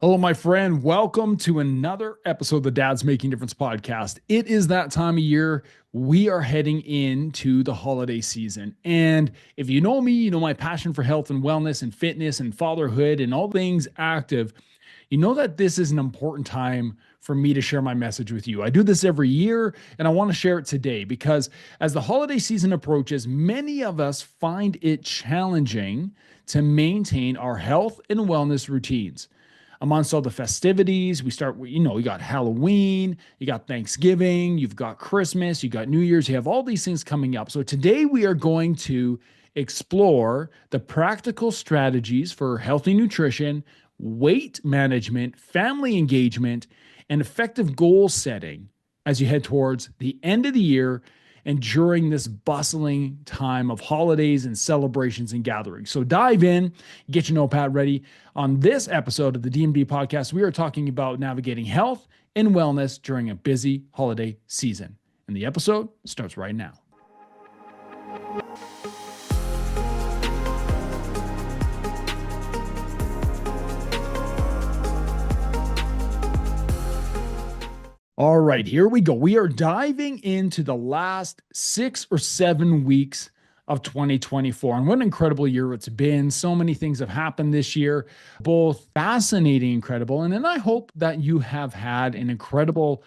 Hello, my friend. Welcome to another episode of the Dad's Making Difference podcast. It is that time of year. We are heading into the holiday season. And if you know me, you know my passion for health and wellness and fitness and fatherhood and all things active. You know that this is an important time for me to share my message with you. I do this every year and I want to share it today because as the holiday season approaches, many of us find it challenging to maintain our health and wellness routines amongst all the festivities. We got Halloween, you got Thanksgiving, you've got Christmas, you got New Year's, you have all these things coming up. So today we are going to explore the practical strategies for healthy nutrition, weight management, family engagement, and effective goal setting as you head towards the end of the year and during this bustling time of holidays and celebrations and gatherings. So dive in, get your notepad ready. On this episode of the DMD podcast, we are talking about navigating health and wellness during a busy holiday season. And the episode starts right now. All right, here we go. We are diving into the last 6 or 7 weeks of 2024. And what an incredible year it's been. So many things have happened this year, both fascinating, incredible. And then I hope that you have had an incredible,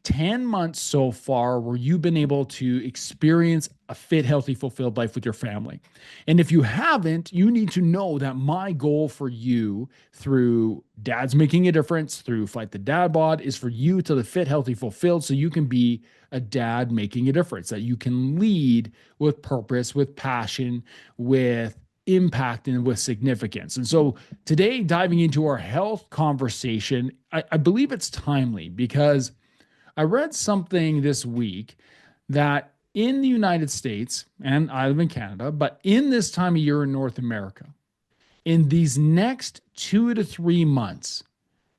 10 months so far where you've been able to experience a fit, healthy, fulfilled life with your family. And if you haven't, you need to know that my goal for you through Dad's Making a Difference, through Fight the Dad Bod, is for you to live fit, healthy, fulfilled so you can be a dad making a difference, that you can lead with purpose, with passion, with impact, and with significance. And so today, diving into our health conversation, I believe it's timely because I read something this week that in the United States, and I live in Canada, but in this time of year in North America, in these next 2 to 3 months,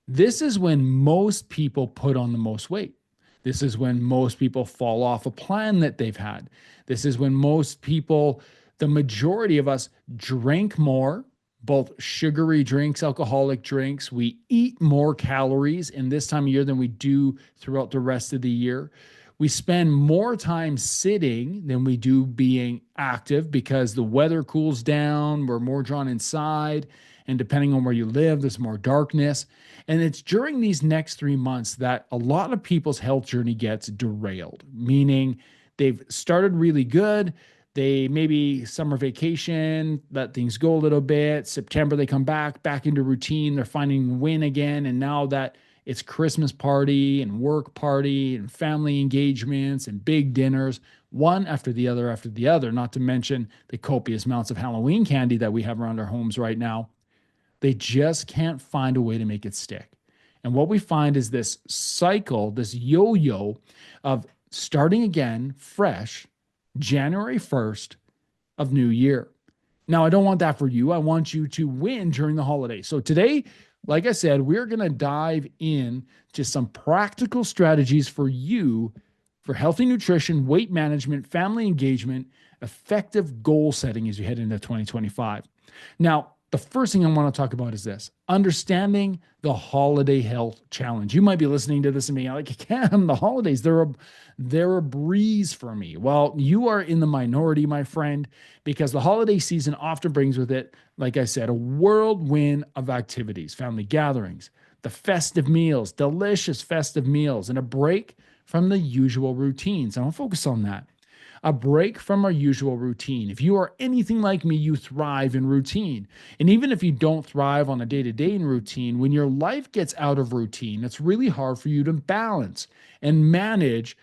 this is when most people put on the most weight. This is when most people fall off a plan that they've had. This is when most people, the majority of us, drink more, both sugary drinks, alcoholic drinks. We eat more calories in this time of year than we do throughout the rest of the year. We spend more time sitting than we do being active because the weather cools down. We're more drawn inside. And depending on where you live, there's more darkness. And it's during these next 3 months that a lot of people's health journey gets derailed, meaning they've started really good. They maybe summer vacation, let things go a little bit. September, they come back into routine. They're finding win again. And now that it's Christmas party and work party and family engagements and big dinners, one after the other, not to mention the copious amounts of Halloween candy that we have around our homes right now. They just can't find a way to make it stick. And what we find is this cycle, this yo-yo of starting again fresh January 1st of new year. Now, I don't want that for you. I want you to win during the holidays. So today, like I said, we're going to dive in to some practical strategies for you for healthy nutrition, weight management, family engagement, effective goal setting as you head into 2025. Now, the first thing I want to talk about is this: understanding the holiday health challenge. You might be listening to this and being like, Cam, the holidays, they're a breeze for me. Well, you are in the minority, my friend, because the holiday season often brings with it, like I said, a whirlwind of activities, family gatherings, the festive meals, delicious festive meals, and a break from the usual routines. I want to focus on that. A break from our usual routine. If you are anything like me, you thrive in routine. And even if you don't thrive on a day-to-day in routine, when your life gets out of routine, it's really hard for you to balance and manage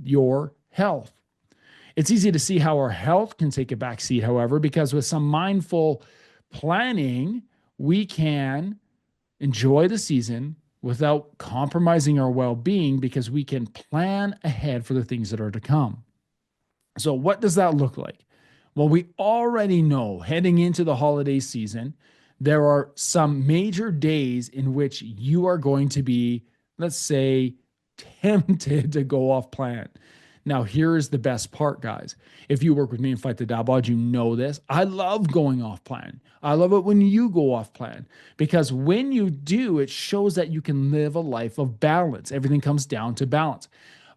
your health. It's easy to see how our health can take a backseat, however, because with some mindful planning, we can enjoy the season without compromising our well-being because we can plan ahead for the things that are to come. So what does that look like? Well, we already know heading into the holiday season, there are some major days in which you are going to be, let's say, tempted to go off plan. Now, here's the best part, guys. If you work with me and Fight the Dad Bod, you know this. I love going off plan. I love it when you go off plan because when you do, it shows that you can live a life of balance. Everything comes down to balance.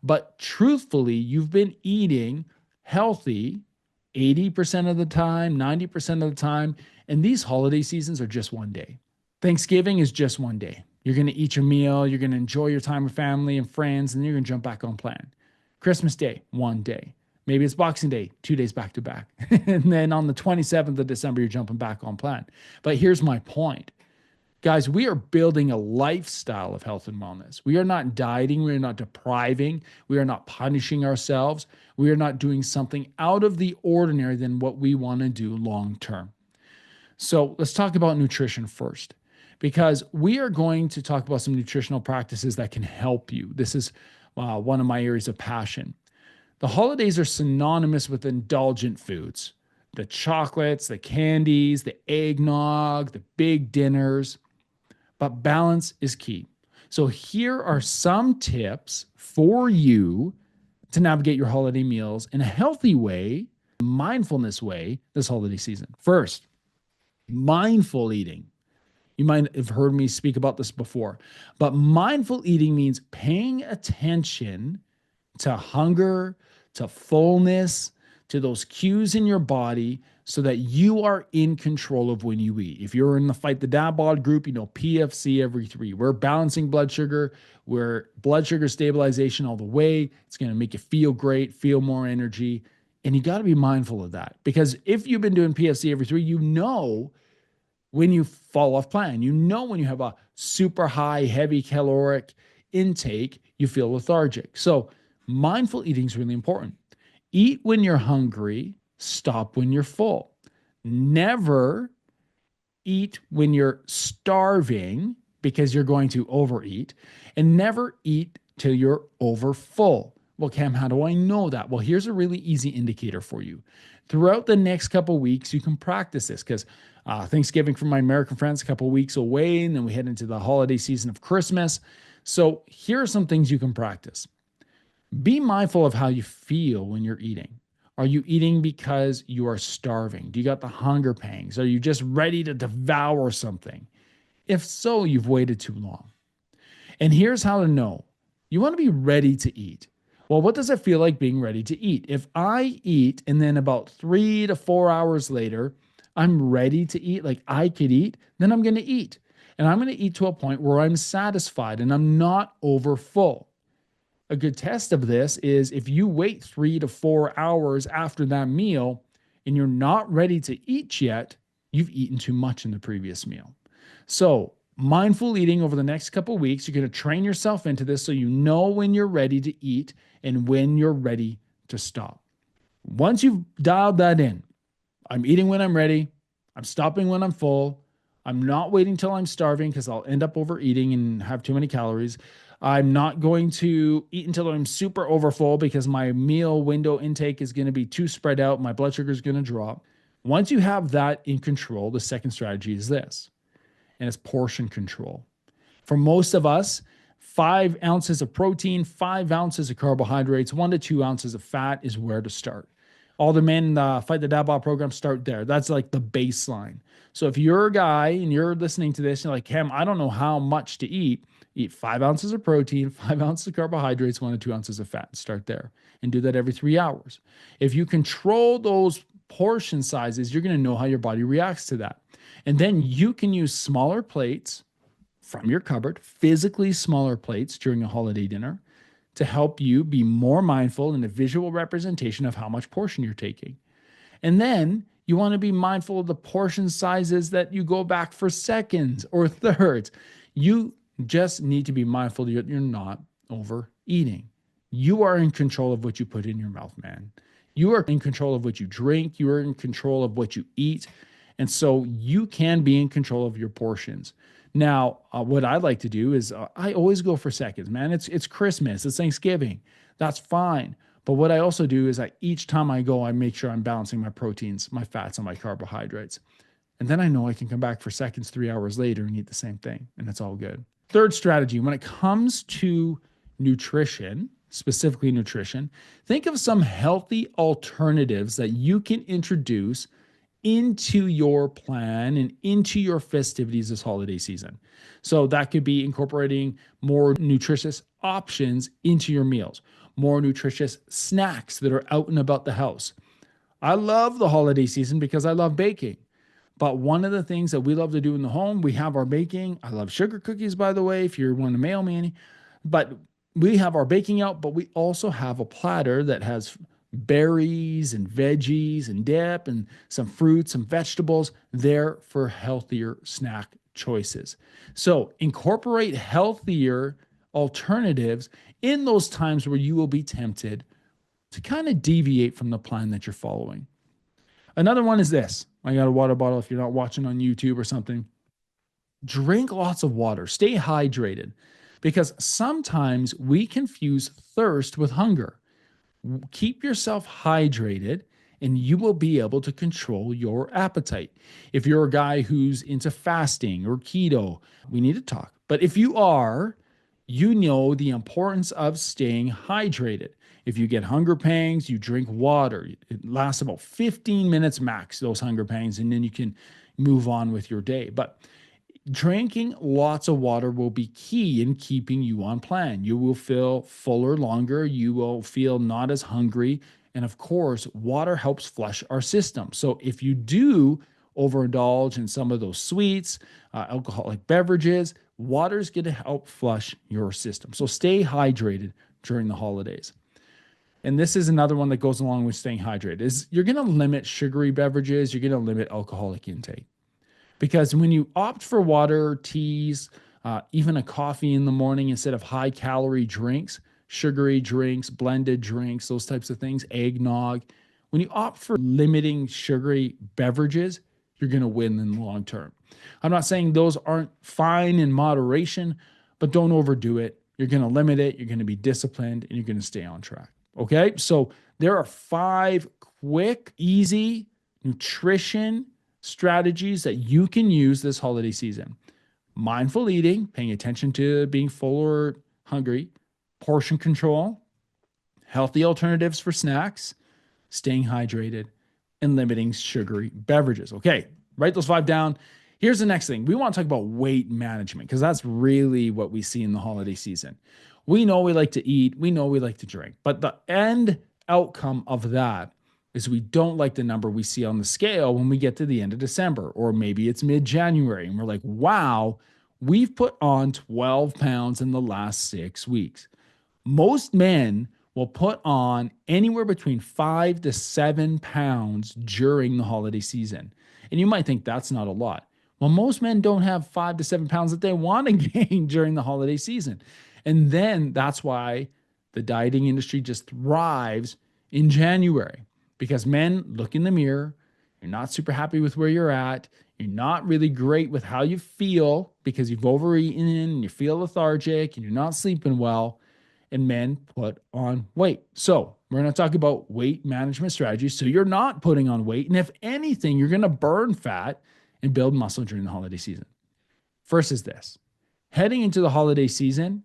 But truthfully, you've been eating healthy 80% of the time, 90% of the time. And these holiday seasons are just one day. Thanksgiving is just one day. You're going to eat your meal, you're going to enjoy your time with family and friends, and then you're going to jump back on plan. Christmas Day, one day. Maybe it's Boxing Day, 2 days back to back. And then on the 27th of December, you're jumping back on plan. But here's my point. Guys, we are building a lifestyle of health and wellness. We are not dieting. We are not depriving. We are not punishing ourselves. We are not doing something out of the ordinary than what we want to do long term. So let's talk about nutrition first, because we are going to talk about some nutritional practices that can help you. This is one of my areas of passion. The holidays are synonymous with indulgent foods, the chocolates, the candies, the eggnog, the big dinners, but balance is key. So here are some tips for you to navigate your holiday meals in a healthy way, mindfulness way this holiday season. First, mindful eating. You might have heard me speak about this before, but mindful eating means paying attention to hunger, to fullness, to those cues in your body so that you are in control of when you eat. If you're in the Fight the Dad Bod group, you know PFC every 3. We're balancing blood sugar. We're blood sugar stabilization all the way. It's going to make you feel great, feel more energy. And you got to be mindful of that, because if you've been doing PFC every 3, you know when you fall off plan, you know when you have a super high, heavy caloric intake, you feel lethargic. So mindful eating is really important. Eat when you're hungry, stop when you're full. Never eat when you're starving because you're going to overeat, and never eat till you're over full. Well, Cam, how do I know that? Well, here's a really easy indicator for you. Throughout the next couple of weeks, you can practice this, because Thanksgiving for my American friends, a couple of weeks away, and then we head into the holiday season of Christmas. So here are some things you can practice. Be mindful of how you feel when you're eating. Are you eating because you are starving? Do you got the hunger pangs? Are you just ready to devour something? If so, you've waited too long. And here's how to know. You want to be ready to eat. Well, what does it feel like being ready to eat? If I eat and then about 3 to 4 hours later, I'm ready to eat, like I could eat, then I'm going to eat. And I'm going to eat to a point where I'm satisfied and I'm not over full. A good test of this is if you wait 3 to 4 hours after that meal and you're not ready to eat yet, you've eaten too much in the previous meal. So mindful eating over the next couple of weeks, you're going to train yourself into this so you know when you're ready to eat and when you're ready to stop. Once you've dialed that in, I'm eating when I'm ready, I'm stopping when I'm full, I'm not waiting till I'm starving because I'll end up overeating and have too many calories. I'm not going to eat until I'm super overfull because my meal window intake is going to be too spread out. My blood sugar is going to drop. Once you have that in control, the second strategy is this, and it's portion control. For most of us, 5 ounces of protein, 5 ounces of carbohydrates, 1 to 2 ounces of fat is where to start. All the men in the Fight the Dad Bod program start there. That's like the baseline. So if you're a guy and you're listening to this, you're like, Cam, I don't know how much to eat. Eat 5 ounces of protein, 5 ounces of carbohydrates, 1 to 2 ounces of fat. Start there and do that every 3 hours. If you control those portion sizes, you're going to know how your body reacts to that. And then you can use smaller plates from your cupboard, physically smaller plates during a holiday dinner, to help you be more mindful in a visual representation of how much portion you're taking. And then you want to be mindful of the portion sizes that you go back for seconds or thirds. You just need to be mindful that you're not overeating. You are in control of what you put in your mouth, man. You are in control of what you drink. You are in control of what you eat. And so you can be in control of your portions. Now, what I like to do is I always go for seconds, man. It's Christmas, it's Thanksgiving. That's fine. But what I also do is each time I go, I make sure I'm balancing my proteins, my fats, and my carbohydrates. And then I know I can come back for seconds 3 hours later and eat the same thing. And it's all good. Third strategy, when it comes to nutrition, specifically nutrition, think of some healthy alternatives that you can introduce into your plan and into your festivities this holiday season. So that could be incorporating more nutritious options into your meals, more nutritious snacks that are out and about the house. I love the holiday season because I love baking. But one of the things that we love to do in the home, we have our baking. I love sugar cookies, by the way, if you're one to mail me any. But we have our baking out, but we also have a platter that has berries and veggies and dip and some fruits, some vegetables there for healthier snack choices. So incorporate healthier alternatives in those times where you will be tempted to kind of deviate from the plan that you're following. Another one is this. I got a water bottle if you're not watching on YouTube or something. Drink lots of water. Stay hydrated because sometimes we confuse thirst with hunger. Keep yourself hydrated and you will be able to control your appetite. If you're a guy who's into fasting or keto, we need to talk. But if you are, you know the importance of staying hydrated. If you get hunger pangs, you drink water. It lasts about 15 minutes max, those hunger pangs, and then you can move on with your day. But drinking lots of water will be key in keeping you on plan. You will feel fuller longer. You will feel not as hungry. And of course, water helps flush our system. So if you do overindulge in some of those sweets, alcoholic beverages, water is going to help flush your system. So stay hydrated during the holidays. And this is another one that goes along with staying hydrated, is you're going to limit sugary beverages. You're going to limit alcoholic intake. Because when you opt for water, teas, even a coffee in the morning instead of high calorie drinks, sugary drinks, blended drinks, those types of things, eggnog, when you opt for limiting sugary beverages, you're going to win in the long term. I'm not saying those aren't fine in moderation, but don't overdo it. You're going to limit it. You're going to be disciplined and you're going to stay on track. Okay. So there are 5 quick, easy nutrition strategies that you can use this holiday season. Mindful eating, paying attention to being full or hungry, portion control, healthy alternatives for snacks, staying hydrated, and limiting sugary beverages. Okay, write those 5 down. Here's the next thing. We want to talk about weight management because that's really what we see in the holiday season. We know we like to eat, we know we like to drink, but the end outcome of that is we don't like the number we see on the scale when we get to the end of December, or maybe it's mid-January and we're like, wow, we've put on 12 pounds in the last 6 weeks. Most men will put on anywhere between 5 to 7 pounds during the holiday season. And you might think that's not a lot. Well, most men don't have 5 to 7 pounds that they want to gain during the holiday season. And then that's why the dieting industry just thrives in January, because men look in the mirror. You're not super happy with where you're at. You're not really great with how you feel because you've overeaten and you feel lethargic and you're not sleeping well. And men put on weight. So we're going to talk about weight management strategies so you're not putting on weight. And if anything, you're going to burn fat and build muscle during the holiday season. First is this. Heading into the holiday season,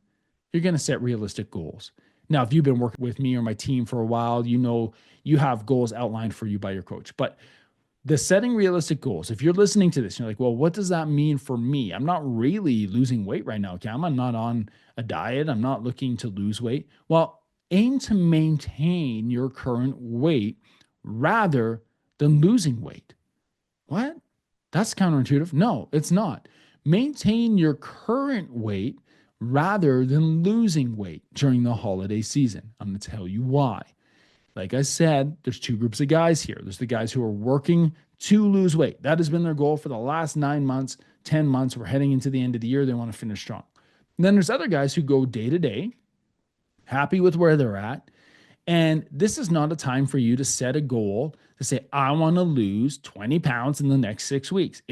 you're going to set realistic goals. Now, if you've been working with me or my team for a while, you know you have goals outlined for you by your coach. But the setting realistic goals, if you're listening to this, you're like, well, what does that mean for me? I'm not really losing weight right now, Cam. I'm not on a diet. I'm not looking to lose weight. Well, aim to maintain your current weight rather than losing weight. What? That's counterintuitive. No, it's not. Maintain your current weight rather than losing weight during the holiday season. I'm going to tell you why. Like I said, there's 2 groups of guys here. There's the guys who are working to lose weight. That has been their goal for the last 9 months, 10 months. We're heading into the end of the year. They want to finish strong. And then there's other guys who go day to day, happy with where they're at. And this is not a time for you to set a goal to say, I want to lose 20 pounds in the next 6 weeks.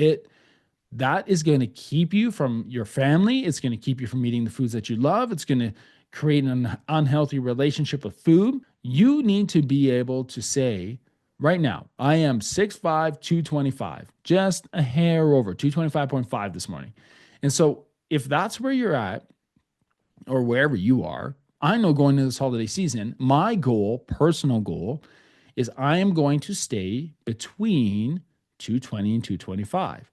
That is going to keep you from your family. It's going to keep you from eating the foods that you love. It's going to create an unhealthy relationship with food. You need to be able to say, right now, I am 6'5", 225, just a hair over, 225.5 this morning. And so if that's where you're at, or wherever you are, I know going into this holiday season, my goal, personal goal, is I am going to stay between 220 and 225.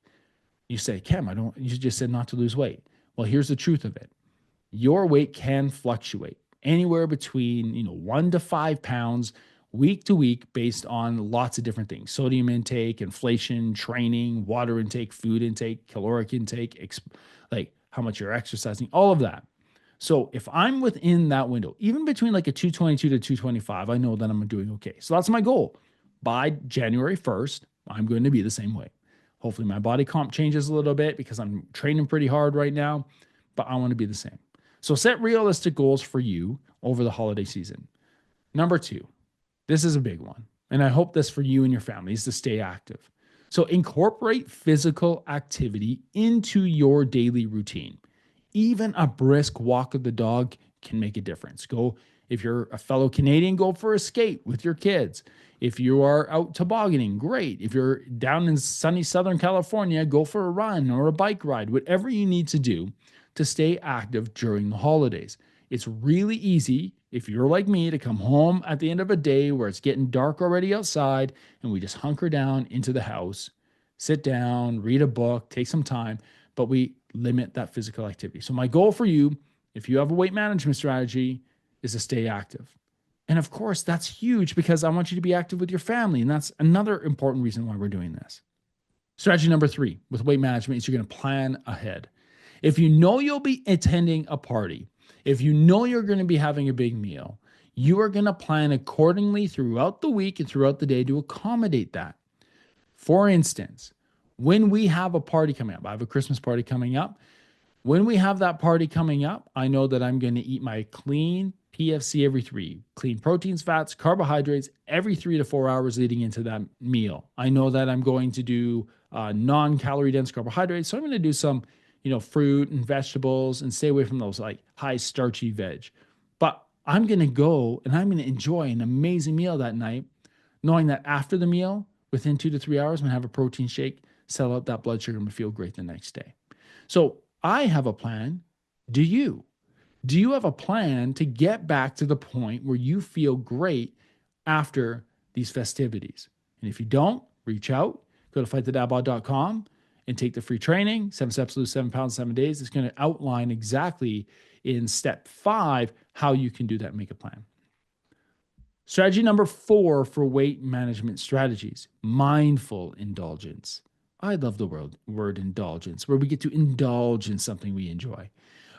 You say, Cam, you just said not to lose weight. Well, here's the truth of it. Your weight can fluctuate anywhere between 1 to 5 pounds week to week based on lots of different things: sodium intake, inflation, training, water intake, food intake, caloric intake, like how much you're exercising, all of that. So if I'm within that window, even between like a 222 to 225, I know that I'm doing okay. So that's my goal. By January 1st, I'm going to be the same way. Hopefully my body comp changes a little bit because I'm training pretty hard right now, but I want to be the same. So set realistic goals for you over the holiday season. Number two, this is a big one, and I hope this for you and your family is to stay active. So incorporate physical activity into your daily routine. Even a brisk walk of the dog can make a difference. If you're a fellow Canadian, go for a skate with your kids. If you are out tobogganing, great. If you're down in sunny Southern California, go for a run or a bike ride, whatever you need to do to stay active during the holidays. It's really easy, if you're like me, to come home at the end of a day where it's getting dark already outside and we just hunker down into the house, sit down, read a book, take some time, but we limit that physical activity. So my goal for you, if you have a weight management strategy, is to stay active. And of course, that's huge because I want you to be active with your family. And that's another important reason why we're doing this. Strategy number 3 with weight management is you're going to plan ahead. If you know you'll be attending a party, if you know you're going to be having a big meal, you are going to plan accordingly throughout the week and throughout the day to accommodate that. For instance, when we have a party coming up, I have a Christmas party coming up. When we have that party coming up, I know that I'm going to eat my clean PFC every 3, clean proteins, fats, carbohydrates every 3 to 4 hours leading into that meal. I know that I'm going to do non-calorie dense carbohydrates. So I'm going to do some, fruit and vegetables and stay away from those like high starchy veg. But I'm going to go and I'm going to enjoy an amazing meal that night, knowing that after the meal, within 2 to 3 hours, I'm going to have a protein shake, settle out that blood sugar, and feel great the next day. So I have a plan. Do you? Do you have a plan to get back to the point where you feel great after these festivities? And if you don't, reach out, go to fightthedadbod.com and take the free training, 7 steps to lose 7 pounds in 7 days. It's going to outline exactly in step 5 how you can do that and make a plan. Strategy number 4 for weight management strategies: mindful indulgence. I love the word indulgence, where we get to indulge in something we enjoy.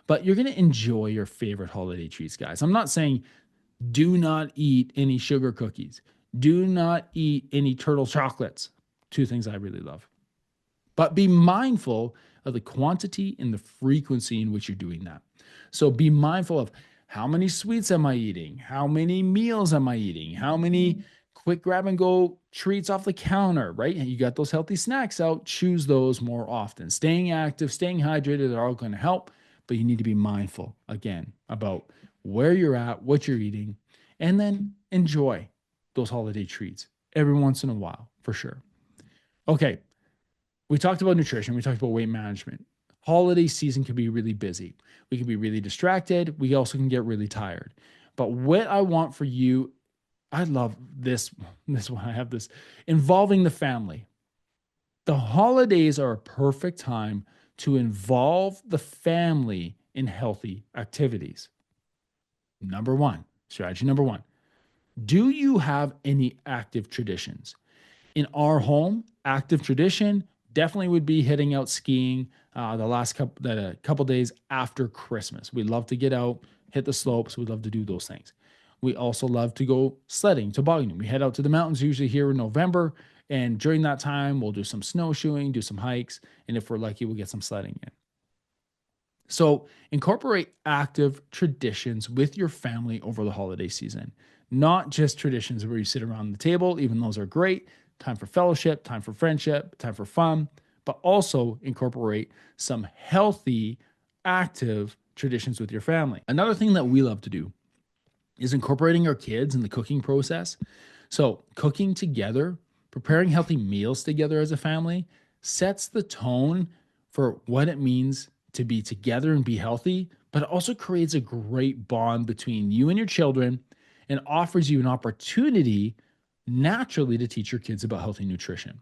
But you're going to enjoy your favorite holiday treats, guys. I'm not saying do not eat any sugar cookies. Do not eat any turtle chocolates. 2 things I really love. But be mindful of the quantity and the frequency in which you're doing that. So be mindful of how many sweets am I eating? How many meals am I eating? How many quick grab and go treats off the counter, right? And you got those healthy snacks out. Choose those more often. Staying active, staying hydrated are all going to help. But you need to be mindful, again, about where you're at, what you're eating, and then enjoy those holiday treats every once in a while, for sure. Okay, we talked about nutrition. We talked about weight management. Holiday season can be really busy. We can be really distracted. We also can get really tired. But what I want for you, I love this one. I have this involving the family. The holidays are a perfect time to involve the family in healthy activities. Strategy number 1. Do you have any active traditions? In our home, active tradition definitely would be hitting out skiing the couple days after Christmas. We love to get out, hit the slopes. We love to do those things. We also love to go sledding, tobogganing. We head out to the mountains usually here in November. And during that time, we'll do some snowshoeing, do some hikes. And if we're lucky, we'll get some sledding in. So incorporate active traditions with your family over the holiday season, not just traditions where you sit around the table, even those are great. Time for fellowship, time for friendship, time for fun, but also incorporate some healthy, active traditions with your family. Another thing that we love to do is incorporating our kids in the cooking process. So cooking together, preparing healthy meals together as a family sets the tone for what it means to be together and be healthy, but it also creates a great bond between you and your children and offers you an opportunity naturally to teach your kids about healthy nutrition.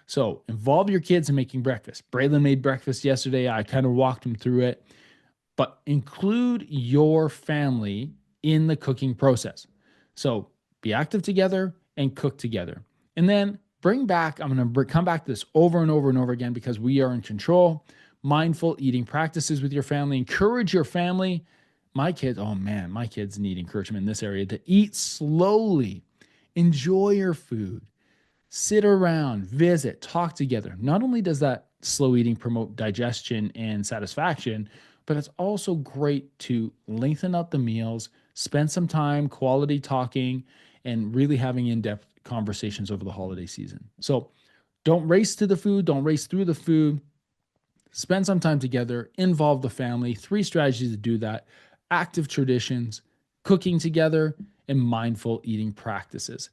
So involve your kids in making breakfast. Braylon made breakfast yesterday. I kind of walked him through it, but include your family in the cooking process. So be active together and cook together. And then bring back, I'm going to come back to this over and over and over again because we are in control. Mindful eating practices with your family. Encourage your family. My kids, oh man, my kids need encouragement in this area to eat slowly. Enjoy your food. Sit around, visit, talk together. Not only does that slow eating promote digestion and satisfaction, but it's also great to lengthen out the meals, spend some time quality talking, and really having in-depth conversations over the holiday season. So don't race to the food, don't race through the food. Spend some time together, involve the family. 3 strategies to do that: active traditions, cooking together, and mindful eating practices.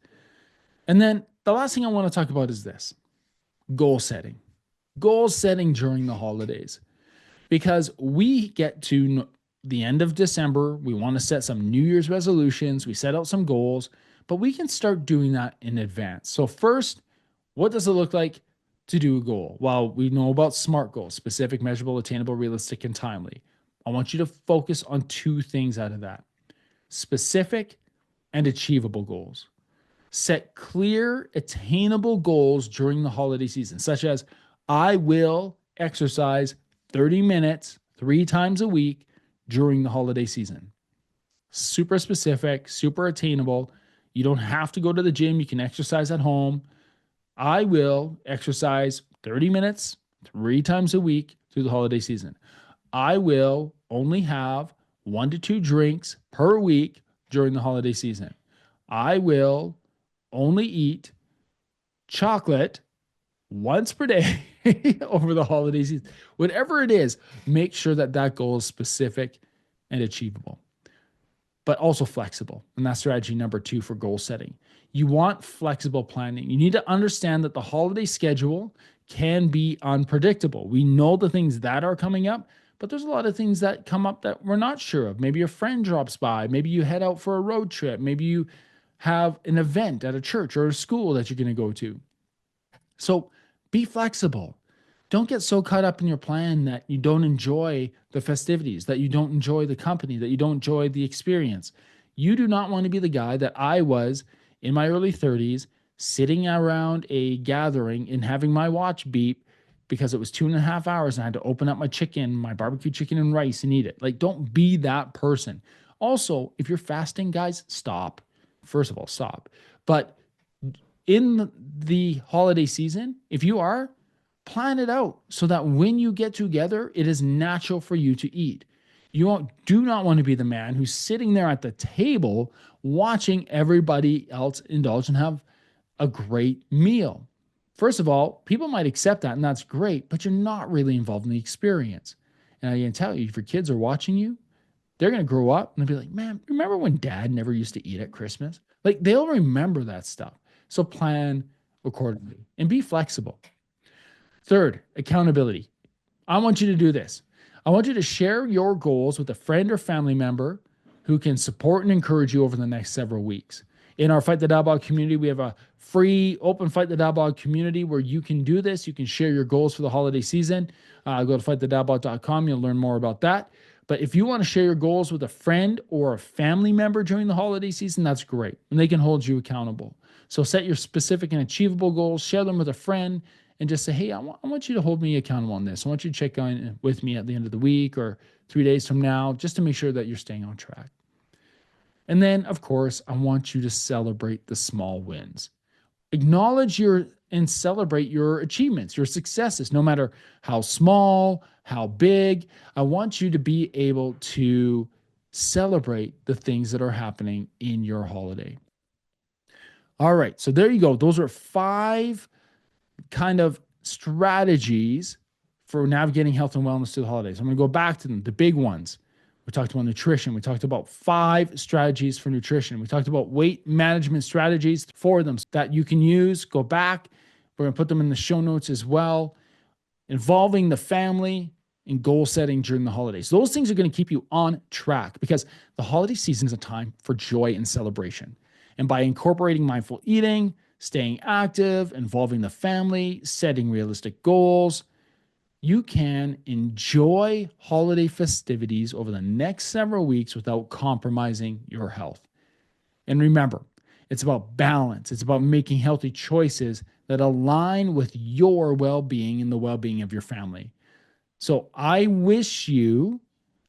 And then the last thing I want to talk about is this: goal setting. Goal setting during the holidays. Because we get to the end of December, we want to set some New Year's resolutions, we set out some goals, but we can start doing that in advance. So, first, what does it look like to do a goal? Well, we know about SMART goals: specific, measurable, attainable, realistic, and timely. I want you to focus on 2 things out of that: specific and achievable goals. Set clear, attainable goals during the holiday season, such as I will exercise 30 minutes 3 times a week during the holiday season. Super specific, super attainable. You don't have to go to the gym. You can exercise at home. I will exercise 30 minutes 3 times a week through the holiday season. I will only have 1 to 2 drinks per week during the holiday season. I will only eat chocolate once per day over the holiday season. Whatever it is, make sure that that goal is specific and achievable, but also flexible. And that's strategy number 2 for goal setting. You want flexible planning. You need to understand that the holiday schedule can be unpredictable. We know the things that are coming up, but there's a lot of things that come up that we're not sure of. Maybe a friend drops by. Maybe you head out for a road trip. Maybe you have an event at a church or a school that you're going to go to. So be flexible. Don't get so caught up in your plan that you don't enjoy the festivities, that you don't enjoy the company, that you don't enjoy the experience. You do not want to be the guy that I was in my early 30s, sitting around a gathering and having my watch beep because it was 2.5 hours and I had to open up my chicken, my barbecue chicken and rice, and eat it. Like, don't be that person. Also, if you're fasting, guys, stop. First of all, stop. But in the holiday season, if you are, plan it out so that when you get together, it is natural for you to eat. You do not want to be the man who's sitting there at the table watching everybody else indulge and have a great meal. First of all, people might accept that, and that's great, but you're not really involved in the experience. And I can tell you, if your kids are watching you, they're going to grow up and they'll be like, man, remember when dad never used to eat at Christmas? Like, they'll remember that stuff. So plan accordingly and be flexible. Third, accountability. I want you to do this. I want you to share your goals with a friend or family member who can support and encourage you over the next several weeks. In our Fight the Dialogue community, we have a free open Fight the Dialogue community where you can do this. You can share your goals for the holiday season. Go to fightthedialogue.com. You'll learn more about that. But if you want to share your goals with a friend or a family member during the holiday season, that's great. And they can hold you accountable. So set your specific and achievable goals, share them with a friend, and just say, hey, I want you to hold me accountable on this. I want you to check in with me at the end of the week or 3 days from now, just to make sure that you're staying on track. And then, of course, I want you to celebrate the small wins. Acknowledge and celebrate your achievements, your successes, no matter how small, how big. I want you to be able to celebrate the things that are happening in your holiday. All right, so there you go. Those are 5 kind of strategies for navigating health and wellness through the holidays. I'm going to go back to them, the big ones. We talked about nutrition. We talked about 5 strategies for nutrition. We talked about weight management strategies for them that you can use. Go back. We're going to put them in the show notes as well. Involving the family, and goal setting during the holidays. Those things are going to keep you on track because the holiday season is a time for joy and celebration. And by incorporating mindful eating, staying active, involving the family, setting realistic goals, you can enjoy holiday festivities over the next several weeks without compromising your health. And remember, it's about balance. It's about making healthy choices that align with your well being and the well being of your family. So I wish you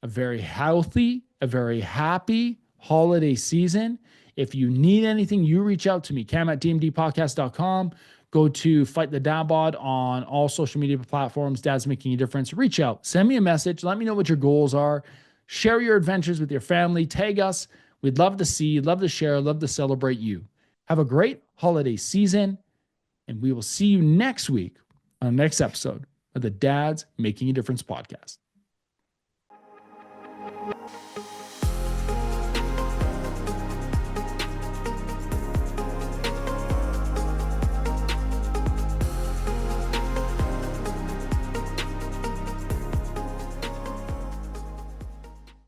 a very healthy, a very happy holiday season. If you need anything, you reach out to me, cam at dmdpodcast.com. Go to Fight the Dad Bod on all social media platforms. Dad's Making a Difference. Reach out. Send me a message. Let me know what your goals are. Share your adventures with your family. Tag us. We'd love to see, love to share, love to celebrate you. Have a great holiday season, and we will see you next week on the next episode of the Dad's Making a Difference podcast.